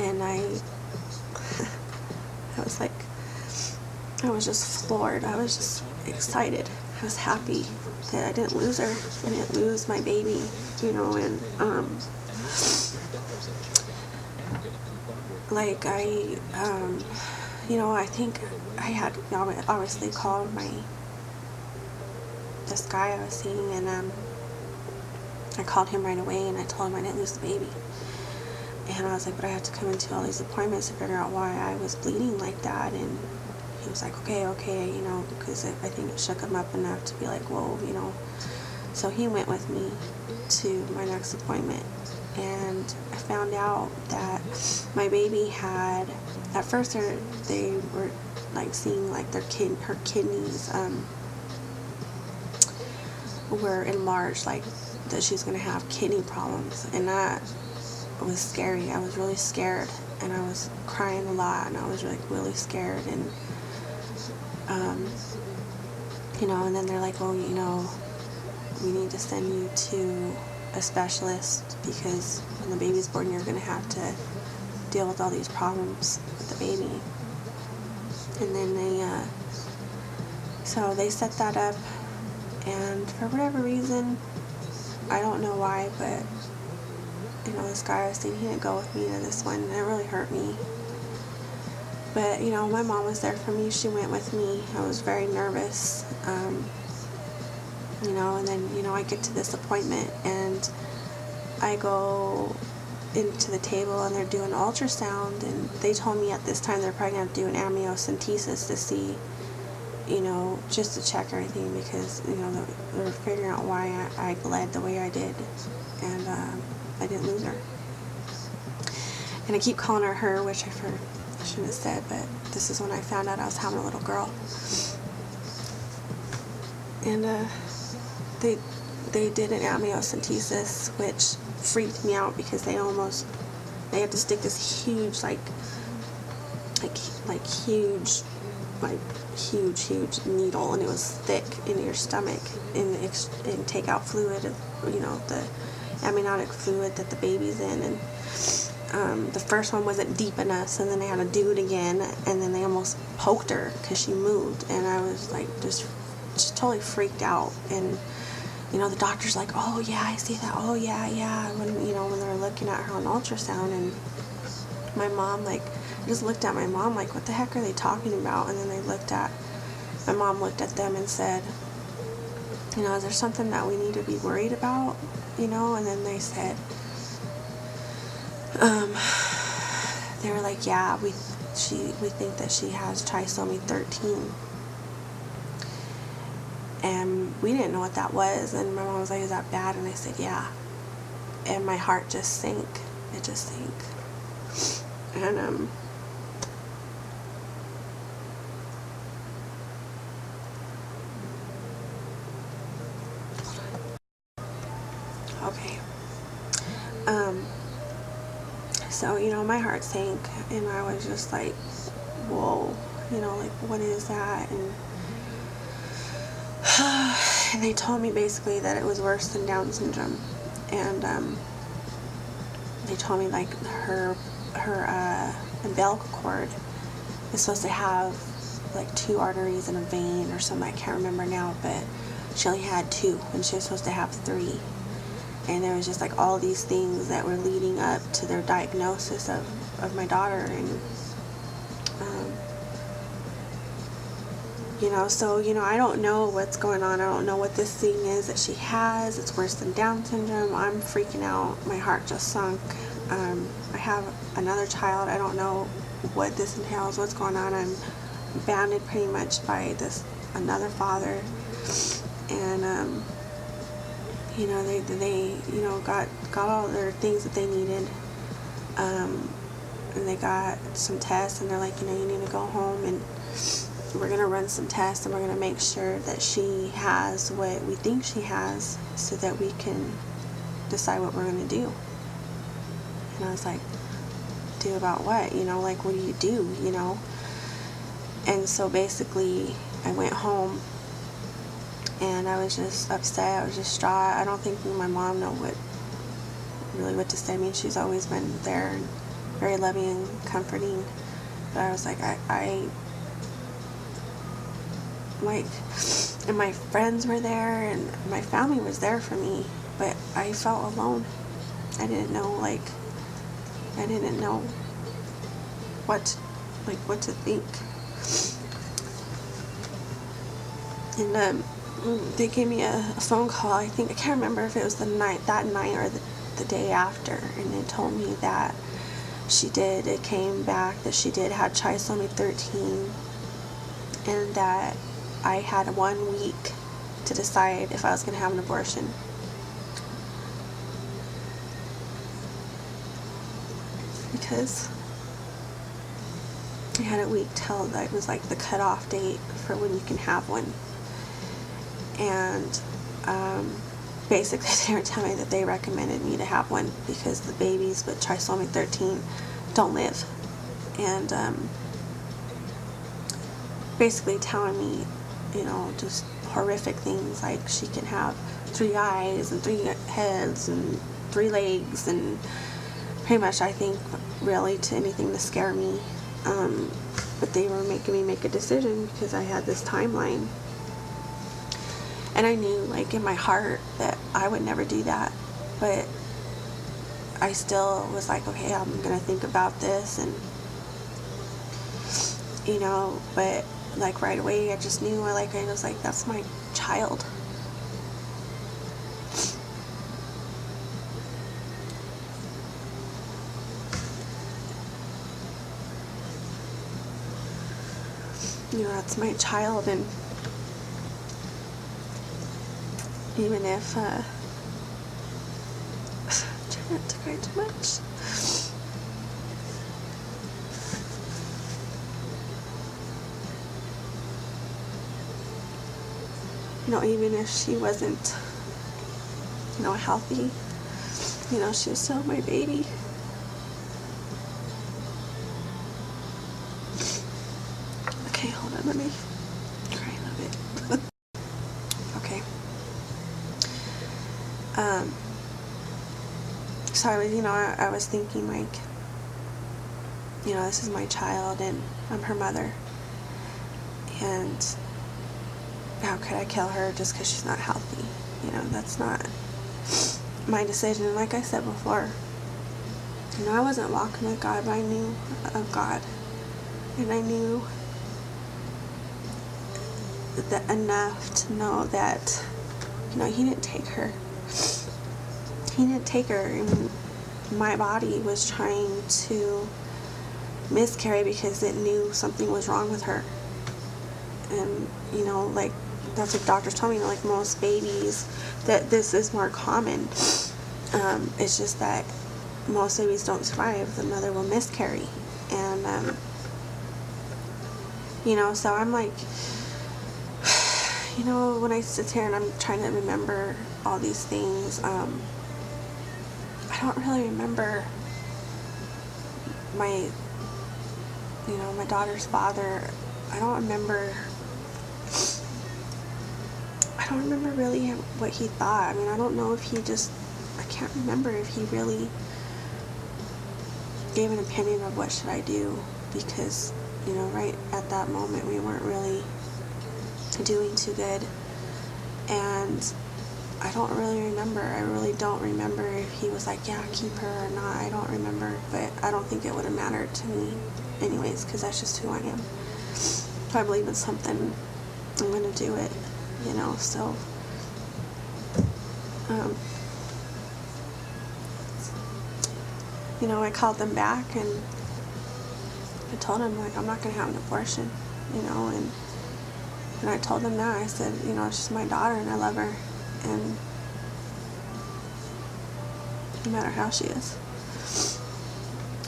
And I was like, I was just floored. I was just excited. I was happy that I didn't lose her. I didn't lose my baby, you know. And like you know, I think I had obviously called this guy I was seeing, and I called him right away, and I told him I didn't lose the baby. And I was like, but I have to come into all these appointments to figure out why I was bleeding like that. And he was like, okay, you know, because I think it shook him up enough to be like, whoa, you know. So he went with me to my next appointment, and I found out that my baby had, at first they were like seeing like her kidneys were enlarged, like that she's going to have kidney problems. And that was scary. I was really scared, and I was crying a lot, and I was like really scared. And you know, and then they're like, well, you know, we need to send you to a specialist, because when the baby's born, you're going to have to deal with all these problems with the baby. And then so they set that up, and for whatever reason, I don't know why, but you know, this guy I was seeing, he didn't go with me to this one, and it really hurt me. But you know, my mom was there for me. She went with me. I was very nervous, you know. And then, you know, I get to this appointment, and I go into the table, and they're doing ultrasound, and they told me at this time they're probably going to do an amniocentesis to see, you know, just to check everything, because, you know, they're figuring out why I bled the way I did, and I didn't lose her. And I keep calling her, which I shouldn't have said, but this is when I found out I was having a little girl. And they did an amniocentesis, which freaked me out, because they had to stick this huge huge needle, and it was thick, into your stomach, and take out fluid, you know, the amniotic fluid that the baby's in. And the first one wasn't deep enough, so then they had to do it again, and then they almost poked her because she moved, and I was like just totally freaked out. And you know, the doctor's like, oh yeah, I see that, oh yeah, when, you know, when they're looking at her on ultrasound. And my mom, like, I just looked at my mom like, what the heck are they talking about? And then my mom looked at them and said, you know, is there something that we need to be worried about, you know? And then they said, they were like, yeah, we think that she has trisomy 13. And we didn't know what that was. And my mom was like, is that bad? And I said, yeah. And my heart just sank. It just sank. And okay. So, you know, my heart sank, and I was just like, whoa, you know, like, what is that? And they told me basically that it was worse than Down syndrome. And they told me, like, her umbilical cord is supposed to have like 2 arteries and a vein or something. I can't remember now, but she only had 2, and she was supposed to have 3. And there was just like all these things that were leading up to their diagnosis of my daughter. And you know, so, you know, I don't know what's going on. I don't know what this thing is that she has. It's worse than Down syndrome. I'm freaking out. My heart just sunk. I have another child. I don't know what this entails, what's going on. I'm bounded pretty much by another father. And you know, they you know, got all their things that they needed. And they got some tests, and they're like, you know, you need to go home, and we're going to run some tests, and we're going to make sure that she has what we think she has, so that we can decide what we're going to do. And I was like, do about what? You know, like, what do, you know? And so basically, I went home, and I was just upset. I was distraught. I don't think my mom knew what to say. I mean, she's always been there, very loving and comforting. But I was like, like, and my friends were there, and my family was there for me, but I felt alone. I didn't know what to think. And they gave me a phone call. I can't remember if it was that night or the day after, and they told me that it came back that she did have trisomy 13, and that I had 1 week to decide if I was going to have an abortion. Because I had a week till that was like the cutoff date for when you can have one. And basically they were telling me that they recommended me to have one because the babies with trisomy 13 don't live. And basically telling me, just horrific things like she can have 3 eyes and 3 heads and 3 legs, and pretty much I think really to anything to scare me. But they were making me make a decision because I had this timeline. And I knew, like, in my heart that I would never do that. But I still was like, okay, I'm going to think about this. And, but, like, right away, I just knew, I was like, that's my child. That's my child. And even if I'm trying not to cry too much. Even if she wasn't healthy, she was still my baby. Okay, hold on, let me cry a little bit. Okay. So I was thinking, like, this is my child and I'm her mother, and how could I kill her just because she's not healthy? That's not my decision. And like I said before, I wasn't walking with God, but I knew of God, and I knew that enough to know that He didn't take her. He didn't take her, and my body was trying to miscarry because it knew something was wrong with her. And like, that's what doctors told me, like most babies, that this is more common. It's just that most babies don't survive. The mother will miscarry. And so I'm like, when I sit here and I'm trying to remember all these things, I don't really remember my daughter's father. I don't remember really what he thought. I don't know if I can't remember if he really gave an opinion of what should I do, because, right at that moment we weren't really doing too good. And I don't really remember. I really don't remember if he was like, yeah, keep her or not. I don't remember, but I don't think it would have mattered to me anyways, because that's just who I am. If I believe in something, I'm going to do it, so I called them back and I told them, like, I'm not going to have an abortion, and I told them that. I said, it's just my daughter and I love her, and no matter how she is.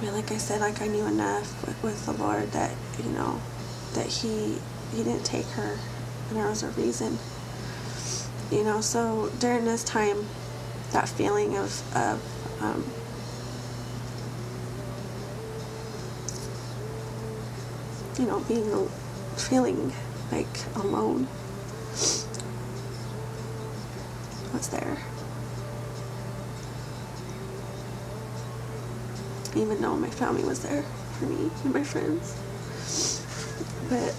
Like I said, like, I knew enough with the Lord that, that he didn't take her, and there was a reason. So during this time, that feeling of feeling like alone was there. even though my family was there for me and my friends. But,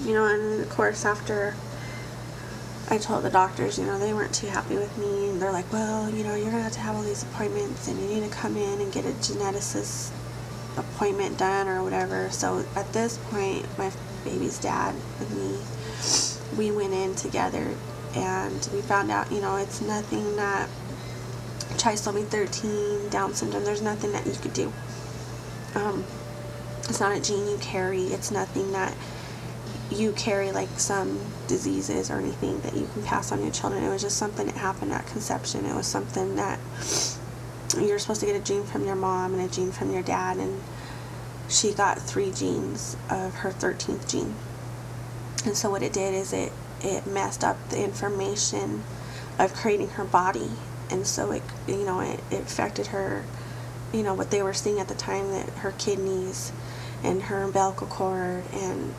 and of course after I told the doctors, they weren't too happy with me, and they're like, well, you're going to have all these appointments, and you need to come in and get a geneticist appointment done or whatever. So at this point, my baby's dad and me, we went in together, and we found out, it's nothing that trisomy 13, Down syndrome, there's nothing that you could do. It's not a gene you carry. It's nothing that you carry like some diseases or anything that you can pass on your children. It was just something that happened at conception. It was something that you're supposed to get a gene from your mom and a gene from your dad, and she got 3 genes of her 13th gene. And so what it did is it messed up the information of creating her body, and so it affected her, what they were seeing at the time, that her kidneys and her umbilical cord, and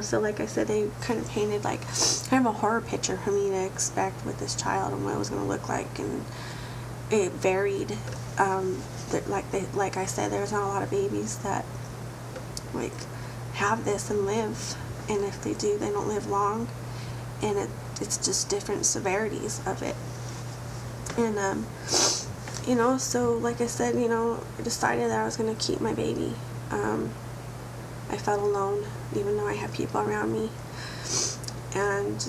so like I said, they kind of painted like kind of a horror picture for me to expect with this child and what it was going to look like, and it varied. Like I said, there's not a lot of babies that like have this and live, and if they do, they don't live long, and it's just different severities of it. And so like I said, I decided that I was going to keep my baby. I felt alone, even though I had people around me. And,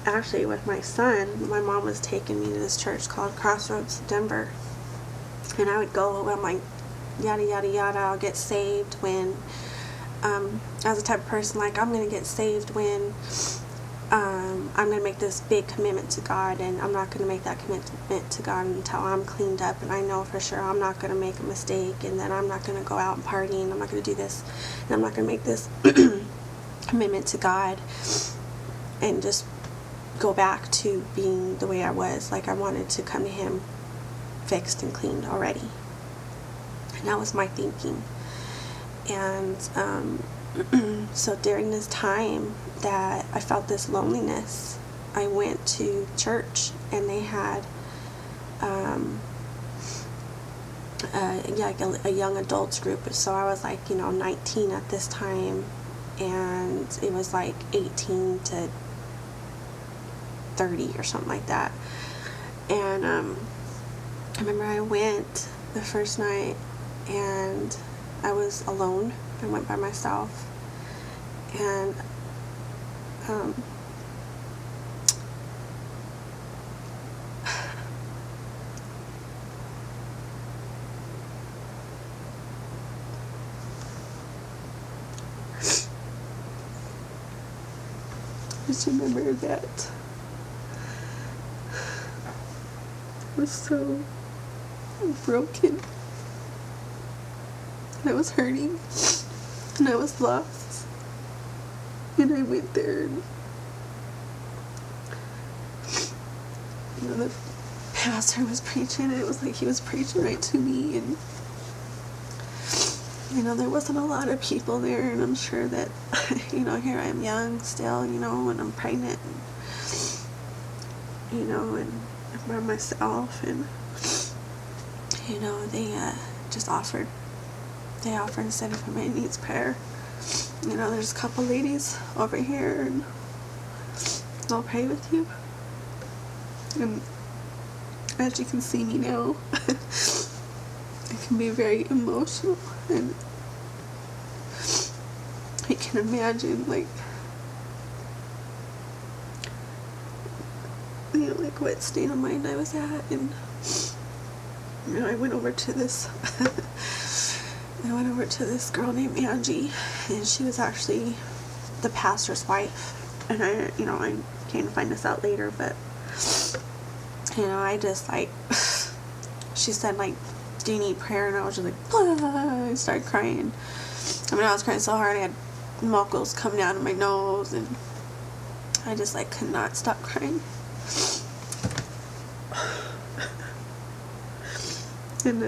actually with my son, my mom was taking me to this church called Crossroads, Denver. And I would go, I'm like, yada, yada, yada, I'll get saved when, I was the type of person, like, I'm going to get saved when, I'm going to make this big commitment to God, and I'm not going to make that commitment to God until I'm cleaned up, and I know for sure I'm not going to make a mistake, and then I'm not going to go out and party, and I'm not going to do this, and I'm not going to make this commitment to God and just go back to being the way I was. Like, I wanted to come to Him fixed and cleaned already, and that was my thinking. And so during this time that I felt this loneliness, I went to church, and they had a young adults group. So I was like 19 at this time, and it was like 18 to 30 or something like that. And I remember I went the first night, and I was alone. I went by myself, and I just remember that I was so broken, and I was hurting, and I was lost, and I went there, and the pastor was preaching, and it was like he was preaching right to me, and there wasn't a lot of people there, and I'm sure that here I am young still, and I'm pregnant, and and by myself, and they just offered and said, if anybody needs prayer, there's a couple ladies over here, and they'll pray with you. And as you can see me now, I can be very emotional, and I can imagine like what state of mind I was at. And I went over to this girl named Angie, and she was actually the pastor's wife, and I came to find this out later, but I just she said do you need prayer? And I was just like, blah, I started crying. I was crying so hard I had muckles coming out of my nose, and I just could not stop crying. And